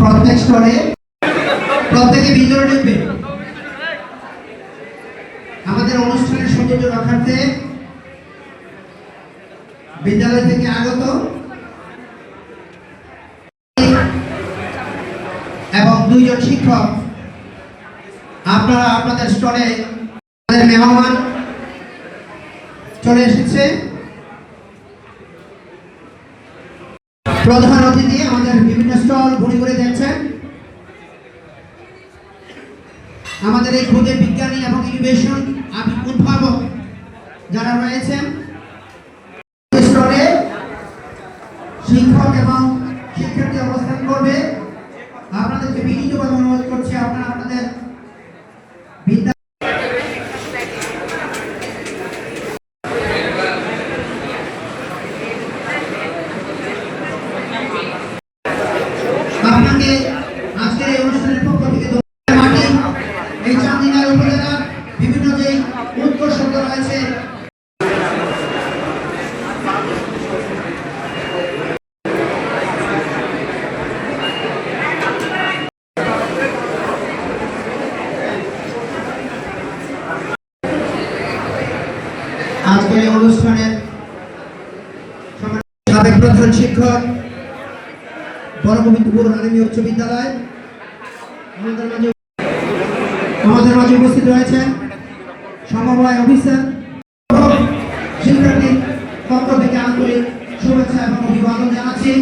প্রত্যেক স্টলে প্রত্যেকে ভিতরে ঢুকবে। আমাদের অনুষ্ঠানের সৌন্দর্য রক্ষার্থে বিদ্যালয় থেকে আগত এবং 2 জন শিক্ষক আপনারা আপনাদের স্টলে মেহমান চলে এসেছে। প্রধান অতিথি আমাদের বিভিন্ন স্টল ঘুরে ঘুরে দেখছেন। আমাদের এই ক্ষুদে বিজ্ঞানী এবং ইনোভেশন উদ্ভাবক যারা রয়েছেন স্টলে শিক্ষক এবং শিক্ষার্থী অবস্থান করবে। আপনাদেরকে বিনীতভাবে অনুরোধ করছি আপনারা আপনাদের আপনাকে আজকের এই অনুষ্ঠানের পক্ষ থেকে এই চাঁদিনার উপজেলার বিভিন্ন যে উৎকর্ষণ রয়েছে আজকের এই অনুষ্ঠানের সাবেক প্রধান শিক্ষক বড়গোবিন্দপুর আলিমী উচ্চ বিদ্যালয় আমাদের মাঝে উপস্থিত রয়েছেন সমবায় অফিসার। শিক্ষার্থীর পক্ষ থেকে আন্তরিক শুভেচ্ছা এবং অভিবাদন জানাচ্ছি।